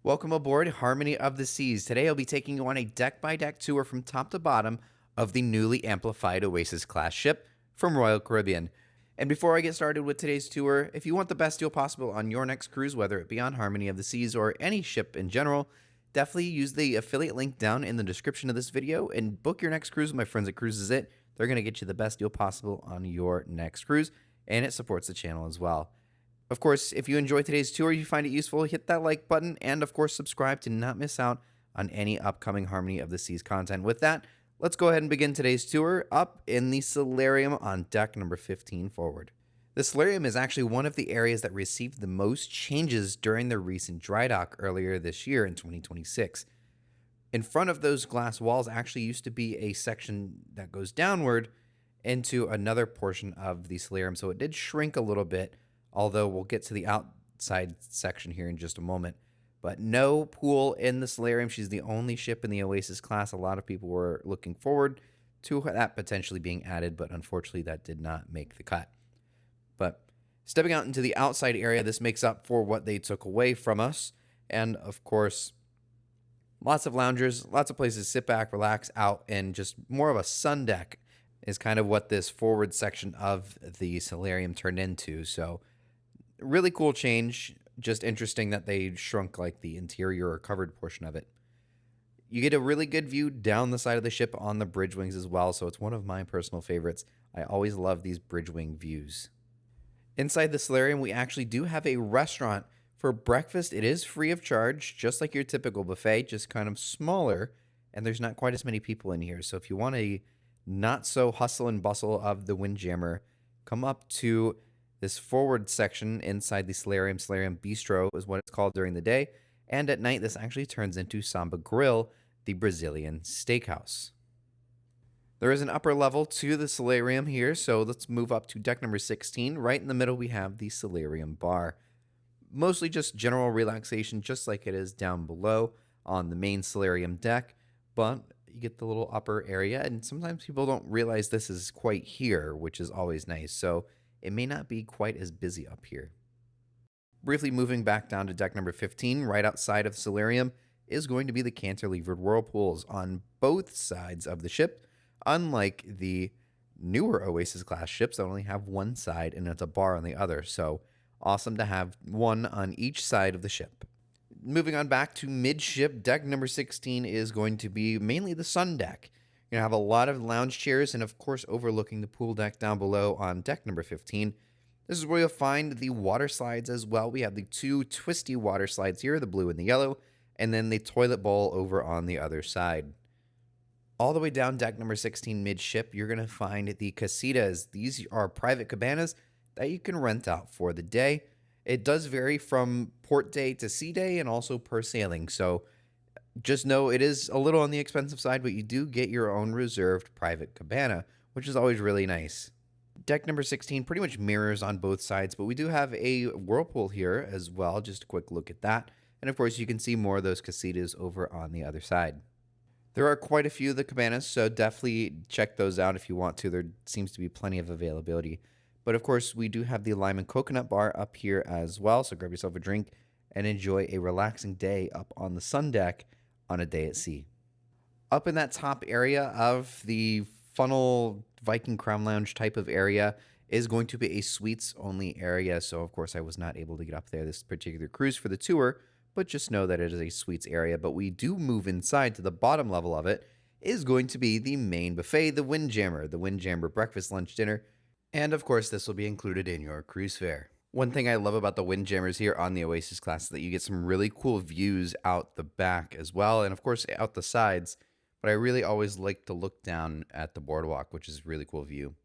Welcome aboard Harmony of the Seas. Today I'll be taking you on a deck-by-deck tour from top to bottom of the newly amplified Oasis Class ship from Royal Caribbean. And before I get started with today's tour, if you want the best deal possible on your next cruise, whether it be on Harmony of the Seas or any ship in general, definitely use the affiliate link down in the description of this video and book your next cruise with my friends at Cruises It. They're going to get you the best deal possible on your next cruise, and it supports the channel as well. Of course, if you enjoyed today's tour, you find it useful, hit that like button, and of course, subscribe to not miss out on any upcoming Harmony of the Seas content. With that, let's go ahead and begin today's tour up in the solarium on deck number 15 forward. The solarium is actually one of the areas that received the most changes during the recent dry dock earlier this year in 2026. In front of those glass walls actually used to be a section that goes downward into another portion of the solarium, so it did shrink a little bit, although we'll get to the outside section here in just a moment. But no pool in the solarium. She's the only ship in the Oasis class. A lot of people were looking forward to that potentially being added, but unfortunately that did not make the cut. But stepping out into the outside area, this makes up for what they took away from us. And of course, lots of loungers, lots of places to sit back, relax out, and just more of a sun deck is kind of what this forward section of the solarium turned into. So really cool change. Just interesting that they shrunk like the interior or covered portion of it. You get a really good view down the side of the ship on the bridge wings as well, so it's one of my personal favorites. I always love these bridge wing views. Inside the solarium, we actually do have a restaurant. For breakfast, it is free of charge, just like your typical buffet, just kind of smaller, and there's not quite as many people in here. So if you want a not so hustle and bustle of the Windjammer, come up to this forward section inside the solarium. Solarium Bistro is what it's called during the day. And at night, this actually turns into Samba Grill, the Brazilian steakhouse. There is an upper level to the solarium here, so let's move up to deck number 16. Right in the middle, we have the solarium bar. Mostly just general relaxation, just like it is down below on the main solarium deck. But you get the little upper area, and sometimes people don't realize this is quite here, which is always nice. So it may not be quite as busy up here. Briefly moving back down to deck number 15, right outside of the solarium, is going to be the cantilevered whirlpools on both sides of the ship, unlike the newer Oasis class ships that only have one side and it's a bar on the other. So awesome to have one on each side of the ship. Moving on back to midship, deck number 16 is going to be mainly the sun deck. You're going to have a lot of lounge chairs and, of course, overlooking the pool deck down below on deck number 15. This is where you'll find the water slides as well. We have the two twisty water slides here, the blue and the yellow, and then the toilet bowl over on the other side. All the way down deck number 16 midship, you're going to find the casitas. These are private cabanas that you can rent out for the day. It does vary from port day to sea day and also per sailing, so just know it is a little on the expensive side, but you do get your own reserved private cabana, which is always really nice. Deck number 16 pretty much mirrors on both sides, but we do have a whirlpool here as well. Just a quick look at that. And of course, you can see more of those casitas over on the other side. There are quite a few of the cabanas, so definitely check those out if you want to. There seems to be plenty of availability. But of course, we do have the lime and coconut bar up here as well, so grab yourself a drink and enjoy a relaxing day up on the sun deck on a day at sea. Up in that top area of the funnel Viking Crown Lounge type of area is going to be a suites only area. So of course I was not able to get up there this particular cruise for the tour, but just know that it is a suites area. But we do move inside to the bottom level of it is going to be the main buffet, the Windjammer breakfast, lunch, dinner. And of course this will be included in your cruise fare. One thing I love about the Windjammers here on the Oasis class is that you get some really cool views out the back as well, and of course out the sides, but I really always like to look down at the boardwalk, which is a really cool view.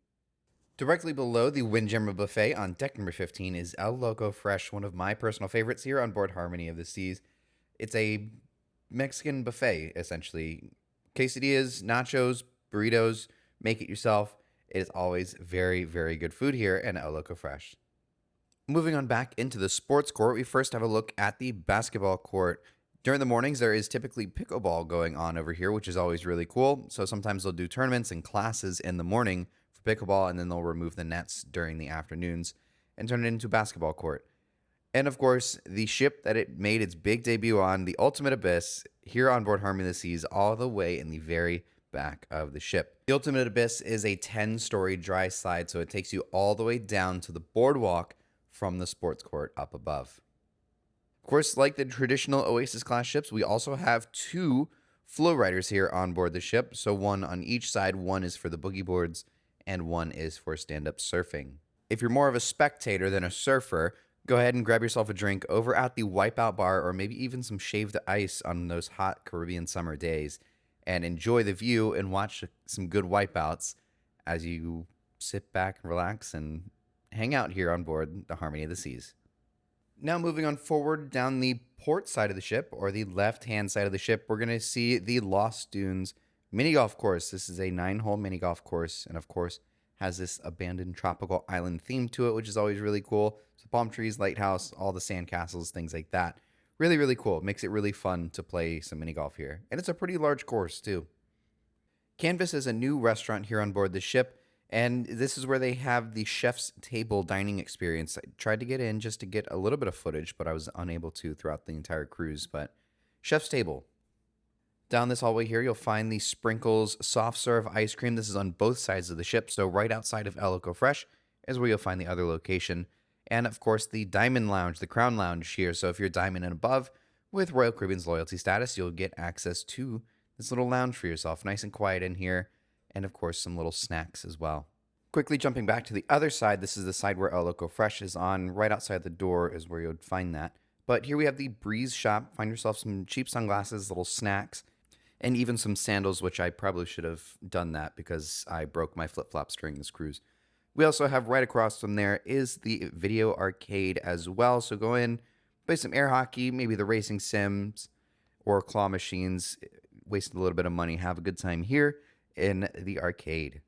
Directly below the Windjammer buffet on deck number 15 is El Loco Fresh, one of my personal favorites here on board Harmony of the Seas. It's a Mexican buffet, essentially. Quesadillas, nachos, burritos, make it yourself. It is always very, very good food here in El Loco Fresh. Moving on back into the sports court, we first have a look at the basketball court. During the mornings, there is typically pickleball going on over here, which is always really cool. So sometimes they'll do tournaments and classes in the morning for pickleball, and then they'll remove the nets during the afternoons and turn it into a basketball court. And of course, the ship that it made its big debut on, the Ultimate Abyss, here on board Harmony of the Seas, all the way in the very back of the ship. The Ultimate Abyss is a 10-story dry slide, so it takes you all the way down to the boardwalk from the sports court up above. Of course, like the traditional Oasis Class ships, we also have 2 flow riders here on board the ship. So one on each side, one is for the boogie boards, and one is for stand-up surfing. If you're more of a spectator than a surfer, go ahead and grab yourself a drink over at the Wipeout Bar, or maybe even some shaved ice on those hot Caribbean summer days, and enjoy the view and watch some good wipeouts as you sit back and relax and hang out here on board the Harmony of the Seas. Now moving on forward down the port side of the ship, or the left-hand side of the ship, we're going to see the Lost Dunes mini golf course. This is a 9-hole mini golf course, and of course has this abandoned tropical island theme to it, which is always really cool. So palm trees, lighthouse, all the sand castles, things like that. Really, really cool. It makes it really fun to play some mini golf here. And it's a pretty large course, too. Canvas is a new restaurant here on board the ship, and this is where they have the chef's table dining experience. I tried to get in just to get a little bit of footage, but I was unable to throughout the entire cruise. But chef's table. Down this hallway here, you'll find the Sprinkles soft serve ice cream. This is on both sides of the ship, so right outside of El Loco Fresh is where you'll find the other location. And of course, the Diamond Lounge, the Crown Lounge here. So if you're Diamond and above with Royal Caribbean's loyalty status, you'll get access to this little lounge for yourself. Nice and quiet in here. And of course, some little snacks as well. Quickly jumping back to the other side, this is the side where El Loco Fresh is on. Right outside the door is where you would find that. But here we have the Breeze Shop. Find yourself some cheap sunglasses, little snacks, and even some sandals, which I probably should have done that because I broke my flip-flops during this cruise. We also have right across from there is the video arcade as well. So go in, play some air hockey, maybe the racing sims or claw machines. Waste a little bit of money. Have a good time here in the arcade.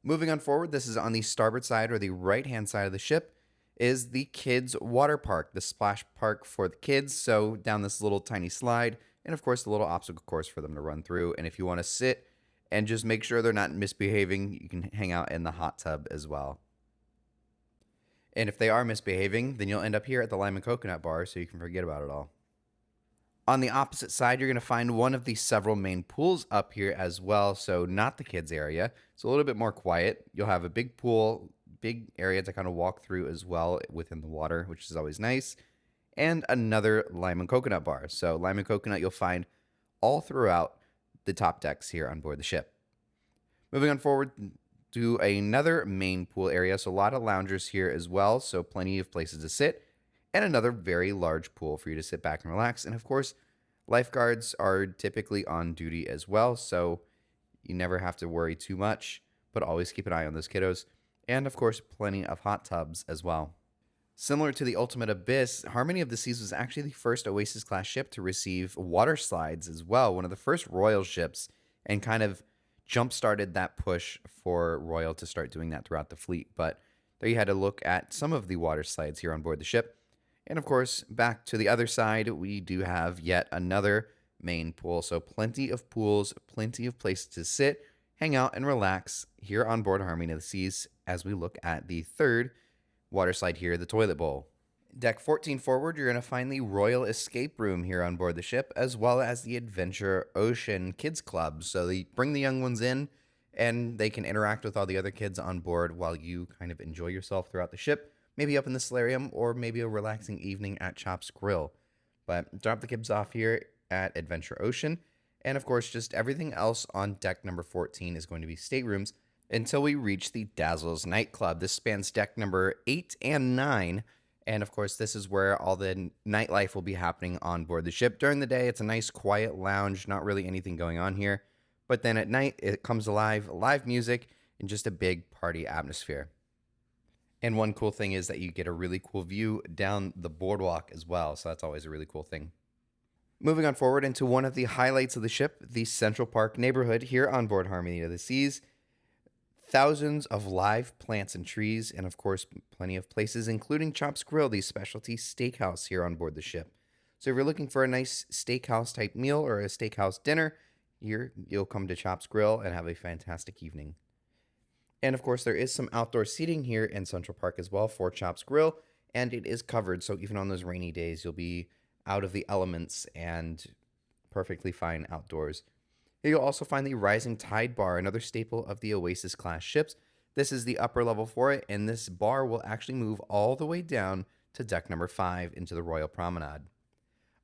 Moving on forward, this is on the starboard side or the right-hand side of the ship is the kids' water park, the splash park for the kids. So down this little tiny slide, and of course the little obstacle course for them to run through. And if you want to sit and just make sure they're not misbehaving, you can hang out in the hot tub as well. And if they are misbehaving, then you'll end up here at the Lime and Coconut Bar, so you can forget about it all. On the opposite side, you're going to find one of the several main pools up here as well, so not the kids area. It's a little bit more quiet. You'll have a big pool, big area to kind of walk through as well within the water, which is always nice. And another Lime and Coconut Bar. So Lime and Coconut you'll find all throughout the top decks here on board the ship. Moving on forward to another main pool area. So a lot of loungers here as well, so plenty of places to sit. And another very large pool for you to sit back and relax. And of course, lifeguards are typically on duty as well, so you never have to worry too much, but always keep an eye on those kiddos. And of course, plenty of hot tubs as well. Similar to the Ultimate Abyss, Harmony of the Seas was actually the first Oasis Class ship to receive water slides as well, one of the first Royal ships, and kind of jump-started that push for Royal to start doing that throughout the fleet. But there you had a look at some of the water slides here on board the ship. And of course, back to the other side, we do have yet another main pool. So plenty of pools, plenty of places to sit, hang out, and relax here on board Harmony of the Seas as we look at the third water slide here, the toilet bowl. Deck 14 forward, you're going to find the Royal Escape Room here on board the ship, as well as the Adventure Ocean Kids Club. So they bring the young ones in, and they can interact with all the other kids on board while you kind of enjoy yourself throughout the ship. Maybe up in the solarium, or maybe a relaxing evening at Chop's Grill. But drop the kids off here at Adventure Ocean. And of course, just everything else on deck number 14 is going to be staterooms until we reach the Dazzles nightclub. This spans deck number 8 and 9. And of course, this is where all the nightlife will be happening on board the ship. During the day, it's a nice quiet lounge, not really anything going on here. But then at night, it comes alive, live music, and just a big party atmosphere. And one cool thing is that you get a really cool view down the boardwalk as well. So that's always a really cool thing. Moving on forward into one of the highlights of the ship, the Central Park neighborhood here on board Harmony of the Seas. Thousands of live plants and trees, and of course, plenty of places, including Chop's Grill, the specialty steakhouse here on board the ship. So if you're looking for a nice steakhouse type meal or a steakhouse dinner, here you'll come to Chop's Grill and have a fantastic evening. And of course, there is some outdoor seating here in Central Park as well for Chop's Grill. and it is covered, so even on those rainy days, you'll be out of the elements and perfectly fine outdoors. Here you'll also find the Rising Tide Bar, another staple of the Oasis Class ships. This is the upper level for it, and this bar will actually move all the way down to deck number 5 into the Royal Promenade.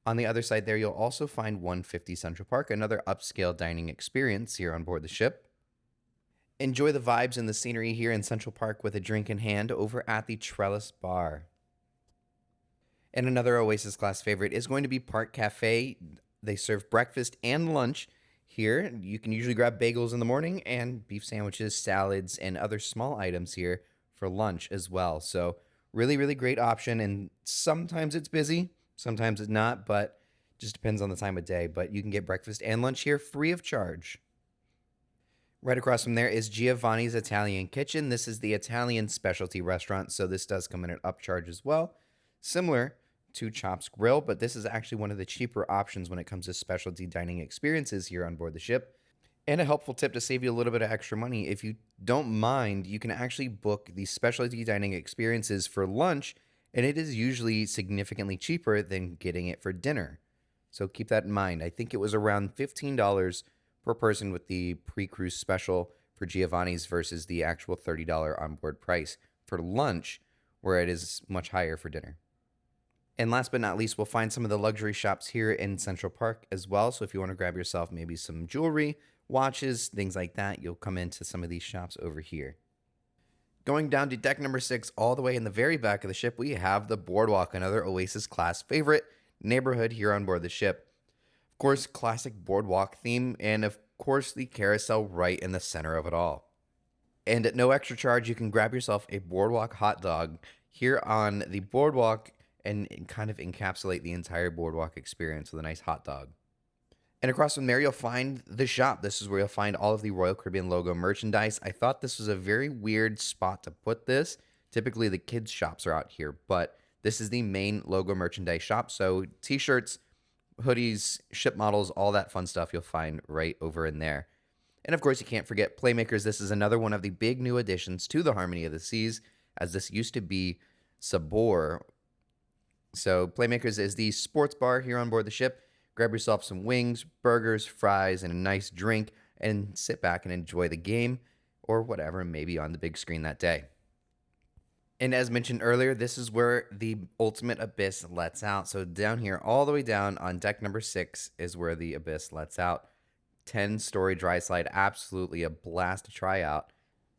On the other side there, you'll also find 150 Central Park, another upscale dining experience here on board the ship. Enjoy the vibes and the scenery here in Central Park with a drink in hand over at the Trellis Bar. And another Oasis Class favorite is going to be Park Cafe. They serve breakfast and lunch here. You can usually grab bagels in the morning and beef sandwiches, salads, and other small items here for lunch as well. So really, really great option. And sometimes it's busy, sometimes it's not, but just depends on the time of day. But you can get breakfast and lunch here free of charge. Right across from there is Giovanni's Italian Kitchen. This is the Italian specialty restaurant, so this does come in at upcharge as well. Similar to Chop's Grill, but this is actually one of the cheaper options when it comes to specialty dining experiences here on board the ship. And a helpful tip to save you a little bit of extra money, if you don't mind, you can actually book the specialty dining experiences for lunch, and it is usually significantly cheaper than getting it for dinner. So keep that in mind. I think it was around $15 per person with the pre-cruise special for Giovanni's versus the actual $30 onboard price for lunch, where it is much higher for dinner. And last but not least, we'll find some of the luxury shops here in Central Park as well. So if you want to grab yourself maybe some jewelry, watches, things like that, you'll come into some of these shops over here. Going down to deck number 6, all the way in the very back of the ship, we have the Boardwalk, another Oasis Class favorite neighborhood here on board the ship. Of course, classic Boardwalk theme, and of course, the carousel right in the center of it all. And at no extra charge, you can grab yourself a Boardwalk hot dog here on the Boardwalk and kind of encapsulate the entire Boardwalk experience with a nice hot dog. And across from there, you'll find the shop. This is where you'll find all of the Royal Caribbean logo merchandise. I thought this was a very weird spot to put this. Typically, the kids' shops are out here, but this is the main logo merchandise shop. So t-shirts, hoodies, ship models, all that fun stuff you'll find right over in there. And of course, you can't forget Playmakers. This is another one of the big new additions to the Harmony of the Seas, as this used to be Sabor. So Playmakers is the sports bar here on board the ship. Grab yourself some wings, burgers, fries, and a nice drink, and sit back and enjoy the game or whatever may be on the big screen that day. And as mentioned earlier, this is where the ultimate abyss lets out. So down here, all the way down on deck number 6 is where the abyss lets out. 10-story dry slide, absolutely a blast to try out.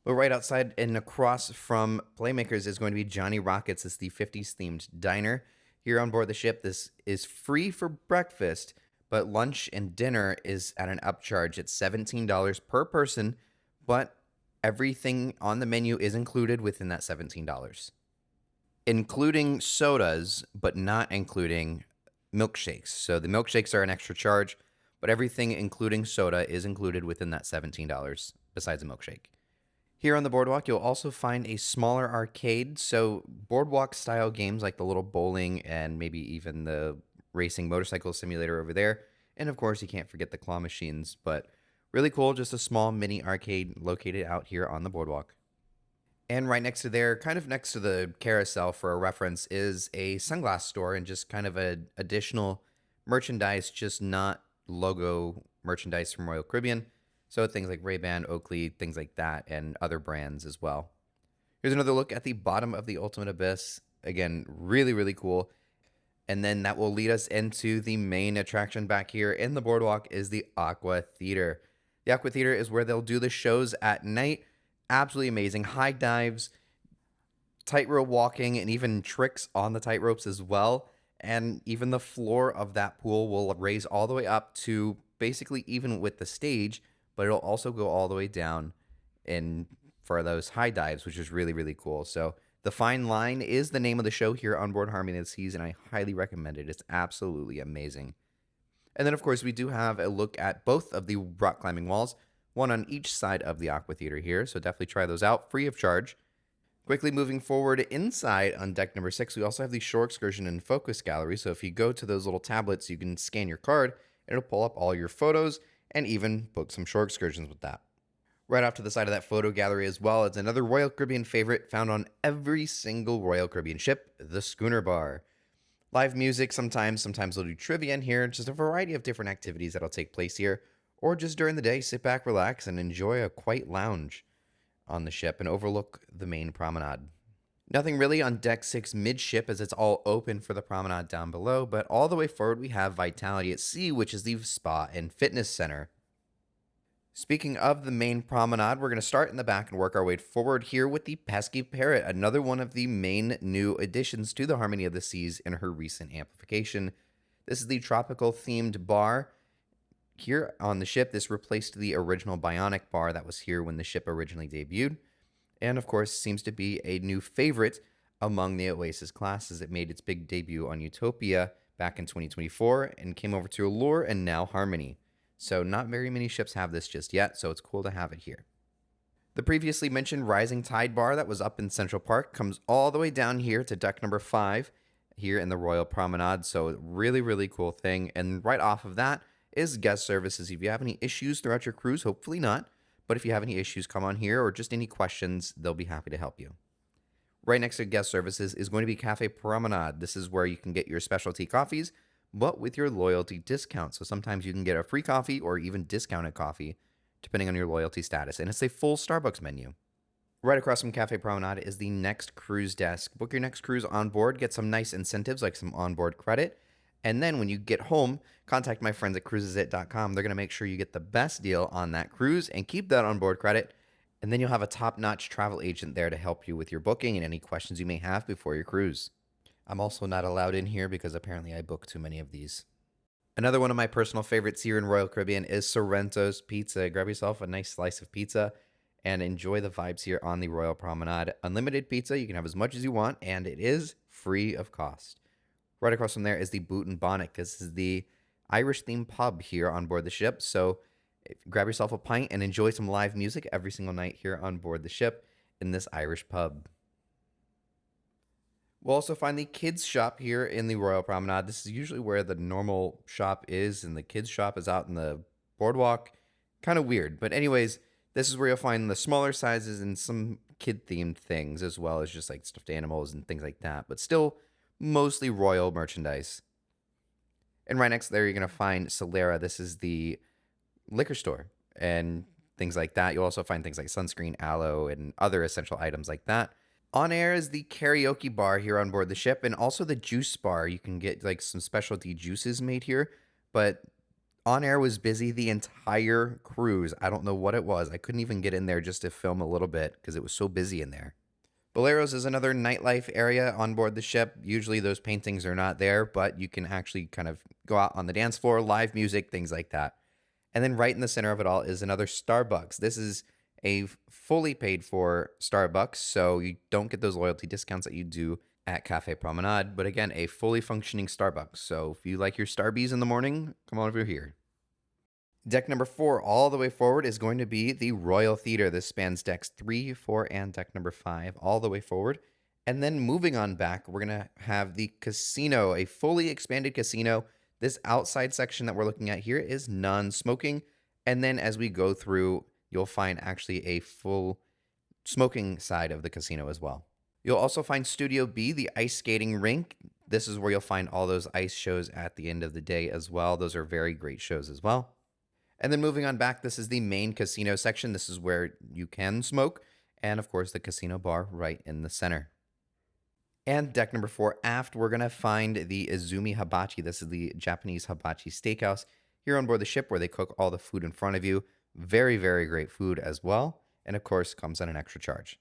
But right outside and across from Playmakers is going to be Johnny Rockets. It's the 50s themed diner here on board the ship. This is free for breakfast, but lunch and dinner is at an upcharge. It's $17 per person, but everything on the menu is included within that $17, including sodas, but not including milkshakes. So the milkshakes are an extra charge, but everything including soda is included within that $17 besides a milkshake. Here on the Boardwalk, you'll also find a smaller arcade. So Boardwalk style games like the little bowling and maybe even the racing motorcycle simulator over there. And of course, you can't forget the claw machines, but really cool, just a small mini arcade located out here on the Boardwalk. And right next to there, kind of next to the carousel for a reference, is a sunglass store and just kind of a additional merchandise, just not logo merchandise from Royal Caribbean. So things like Ray-Ban, Oakley, things like that, and other brands as well. Here's another look at the bottom of the Ultimate Abyss. Again, really, really cool. And then that will lead us into the main attraction back here in the Boardwalk is the Aqua Theater. The Aqua Theater is where they'll do the shows at night. Absolutely amazing. High dives, tightrope walking, and even tricks on the tightropes as well. And even the floor of that pool will raise all the way up to basically even with the stage, but it'll also go all the way down in for those high dives, which is really, really cool. So The Fine Line is the name of the show here on board Harmony of the Seas, and I highly recommend it. It's absolutely amazing. And then, of course, we do have a look at both of the rock climbing walls, one on each side of the Aqua Theater here, so definitely try those out, free of charge. Quickly moving forward inside on deck number 6, we also have the shore excursion and focus gallery, so if you go to those little tablets, you can scan your card, and it'll pull up all your photos, and even book some shore excursions with that. Right off to the side of that photo gallery as well, it's another Royal Caribbean favorite found on every single Royal Caribbean ship, the Schooner Bar. Live music sometimes they'll do trivia in here, just a variety of different activities that'll take place here, or just during the day, sit back, relax, and enjoy a quiet lounge on the ship and overlook the main promenade. Nothing really on deck 6 midship as it's all open for the promenade down below, but all the way forward we have Vitality at Sea, which is the spa and fitness center. Speaking of the main promenade, we're going to start in the back and work our way forward here with the Pesky Parrot, another one of the main new additions to the Harmony of the Seas in her recent amplification. This is the tropical themed bar here on the ship. This replaced the original Bionic bar that was here when the ship originally debuted, and of course seems to be a new favorite among the Oasis class as it made its big debut on Utopia back in 2024 and came over to Allure and now Harmony. So not very many ships have this just yet, so it's cool to have it here. The previously mentioned Rising Tide bar that was up in Central Park comes all the way down here to deck number 5 here in the Royal Promenade, so really, really cool thing. And right off of that is guest services. If you have any issues throughout your cruise, hopefully not, but if you have any issues, come on here, or just any questions, they'll be happy to help you. Right next to guest services is going to be Cafe Promenade. This is where you can get your specialty coffees, but with your loyalty discount. So sometimes you can get a free coffee or even discounted coffee, depending on your loyalty status. And it's a full Starbucks menu. Right across from Cafe Promenade is the next cruise desk. Book your next cruise on board, get some nice incentives like some onboard credit. And then when you get home, contact my friends at cruisesit.com. They're going to make sure you get the best deal on that cruise and keep that onboard credit. And then you'll have a top-notch travel agent there to help you with your booking and any questions you may have before your cruise. I'm also not allowed in here because apparently I book too many of these. Another one of my personal favorites here in Royal Caribbean is Sorrento's Pizza. Grab yourself a nice slice of pizza and enjoy the vibes here on the Royal Promenade. Unlimited pizza, you can have as much as you want, and it is free of cost. Right across from there is the Boot and Bonnet. This is the Irish-themed pub here on board the ship, so grab yourself a pint and enjoy some live music every single night here on board the ship in this Irish pub. We'll also find the kids shop here in the Royal Promenade. This is usually where the normal shop is, and the kids shop is out in the Boardwalk. Kind of weird, but anyways, this is where you'll find the smaller sizes and some kid-themed things, as well as just like stuffed animals and things like that, but still mostly royal merchandise. And right next there, you're going to find Solera. This is the liquor store and things like that. You'll also find things like sunscreen, aloe, and other essential items like that. On air is the karaoke bar here on board the ship, and also the juice bar. You can get like some specialty juices made here, but on air was busy the entire cruise. I don't know what it was. I couldn't even get in there just to film a little bit because it was so busy in there. Boleros is another nightlife area on board the ship. Usually those paintings are not there, but you can actually kind of go out on the dance floor, live music, things like that. And then right in the center of it all is another Starbucks. This is a fully paid for Starbucks, so you don't get those loyalty discounts that you do at Cafe Promenade, but again, a fully functioning Starbucks. So if you like your Starbies in the morning, come on over here. Deck number 4, all the way forward, is going to be the Royal Theater. This spans decks 3, 4, and deck number 5, all the way forward. And then moving on back, we're going to have the casino, a fully expanded casino. This outside section that we're looking at here is non-smoking. And then as we go through, you'll find actually a full smoking side of the casino as well. You'll also find Studio B, the ice skating rink. This is where you'll find all those ice shows at the end of the day as well. Those are very great shows as well. And then moving on back, this is the main casino section. This is where you can smoke. And of course, the casino bar right in the center. And deck number 4, aft, we're going to find the Izumi Hibachi. This is the Japanese hibachi steakhouse here on board the ship where they cook all the food in front of you. Very, very great food as well. And of course, comes at an extra charge.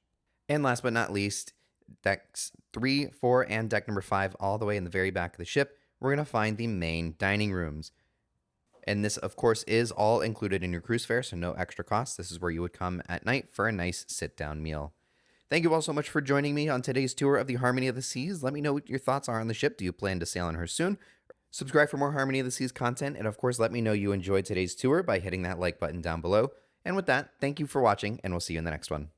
And last but not least, decks 3, 4, and deck number 5, all the way in the very back of the ship, we're going to find the main dining rooms. And this, of course, is all included in your cruise fare, so no extra cost. This is where you would come at night for a nice sit-down meal. Thank you all so much for joining me on today's tour of the Harmony of the Seas. Let me know what your thoughts are on the ship. Do you plan to sail on her soon? Subscribe for more Harmony of the Seas content, and of course, let me know you enjoyed today's tour by hitting that like button down below. And with that, thank you for watching, and we'll see you in the next one.